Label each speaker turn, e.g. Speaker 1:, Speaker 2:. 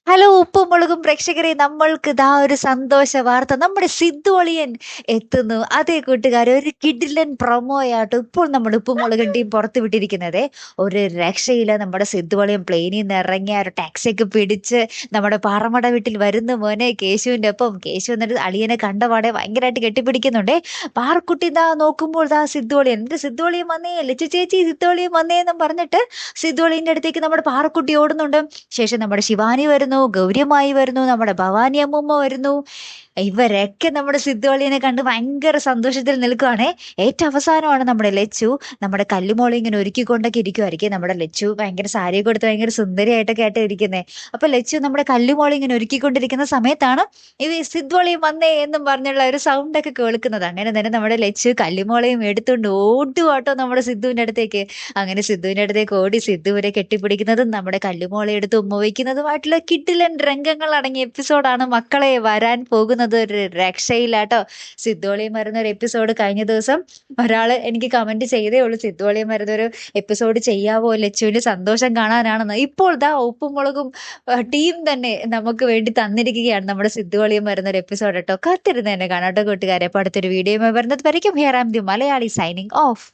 Speaker 1: Hello ഉപ്പും മുളകും പ്രേക്ഷകരെ നമ്മൾക്ക് ഇതാ ഒരു സന്തോഷ വാർത്ത നമ്മുടെ സിദ്ധു അളിയൻ എത്തുന്നു. അതേ കൂട്ടുകാരെ ഒരു കിടിലൻ പ്രൊമോയാട്ടോ ഇപ്പോൾ നമ്മുടെ ഉപ്പും മുളകും ടീം പുറത്തു വിട്ടിരിക്കുന്നത്. ഒരു രക്ഷയില്ല, നമ്മുടെ സിദ്ധു അളിയൻ പ്ലെയിനിൽ നിന്ന് ഇറങ്ങി ആ ഒരു ടാക്സിയൊക്കെ പിടിച്ച് നമ്മുടെ പാറമട വീട്ടിൽ വരുന്ന മോനെ കേശുവിന്റെ ഒപ്പം. കേശു എന്നിട്ട് അളിയനെ കണ്ടപാടെ ഭയങ്കരമായിട്ട് കെട്ടിപ്പിടിക്കുന്നുണ്ടേ. പാറക്കുട്ടി ഇതാ നോക്കുമ്പോൾ ഇതാ സിദ്ധു അളിയൻ, എന്നിട്ട് സിദ്ധു അളിയൻ വന്നേ, ലച്ചു ചേച്ചി സിദ്ധു അളിയൻ വന്നേ എന്നും പറഞ്ഞിട്ട് സിദ്ധു അളിയന്റെ അടുത്തേക്ക് നമ്മുടെ പാറക്കുട്ടി ഓടുന്നുണ്ട്. ശേഷം നമ്മുടെ ശിവാനി വരുന്നു, ഗൗരിയമ്മായി വരുന്നു, നമ്മുടെ ഭവാനി അമ്മൂമ്മ വരുന്നു. ഇവരൊക്കെ നമ്മുടെ സിദ്ധുവള്ളിനെ കണ്ട് ഭയങ്കര സന്തോഷത്തിൽ നിൽക്കുവാണേ. ഏറ്റവും അവസാനമാണ് നമ്മുടെ ലച്ചു നമ്മുടെ കല്ലുമോളെ ഇങ്ങനെ ഒരുക്കിക്കൊണ്ടൊക്കെ ഇരിക്കുമായിരിക്കും. നമ്മുടെ ലച്ചു ഭയങ്കര സാരിയൊക്കെ കൊടുത്ത് ഭയങ്കര സുന്ദരിയായിട്ടൊക്കെ ആയിട്ട് ഇരിക്കുന്നത്. അപ്പൊ ലച്ചു നമ്മുടെ കല്ലുമോളെ ഇങ്ങനെ ഒരുക്കിക്കൊണ്ടിരിക്കുന്ന സമയത്താണ് ഈ സിദ്ധുവളിയും വന്നേ എന്നും പറഞ്ഞുള്ള ഒരു സൗണ്ട് ഒക്കെ കേൾക്കുന്നത്. അങ്ങനെ തന്നെ നമ്മുടെ ലച്ചു കല്ലുമോളെയും എടുത്തുകൊണ്ട് ഓടുവാട്ടോ നമ്മുടെ സിദ്ധുവിന്റെ അടുത്തേക്ക്. അങ്ങനെ സിദ്ധുവിന്റെ അടുത്തേക്ക് ഓടി സിദ്ധുവിനെ കെട്ടിപ്പിടിക്കുന്നതും നമ്മുടെ കല്ലുമോളെ എടുത്ത് ഉമ്മ വയ്ക്കുന്നതുമായിട്ടുള്ള കിടിലൻ രംഗങ്ങൾ അടങ്ങിയ എപ്പിസോഡാണ് മക്കളെ വരാൻ പോകുന്നത്. ഒരു രക്ഷയില്ലാട്ടോ. സിദ്ധോളിയും വരുന്ന ഒരു എപ്പിസോഡ് കഴിഞ്ഞ ദിവസം ഒരാള് എനിക്ക് കമന്റ് ചെയ്തേ ഉള്ളൂ, സിദ്ധോളിയും വരുന്ന ഒരു എപ്പിസോഡ് ചെയ്യാവോ ലച്ചുവിന്റെ സന്തോഷം കാണാനാണെന്ന്. ഇപ്പോൾ ദാ ഉപ്പും മുളകും ടീം തന്നെ നമുക്ക് വേണ്ടി തന്നിരിക്കുകയാണ് നമ്മുടെ സിദ്ധോളിയും വരുന്ന ഒരു എപ്പിസോഡ് കേട്ടോ. കാത്തിരുന്ന് തന്നെ കാണാട്ടോ കൂട്ടുകാരെ. അപ്പൊ അടുത്തൊരു വീഡിയോ വരുന്നത് വരയ്ക്കും. Here am the Malayali signing of.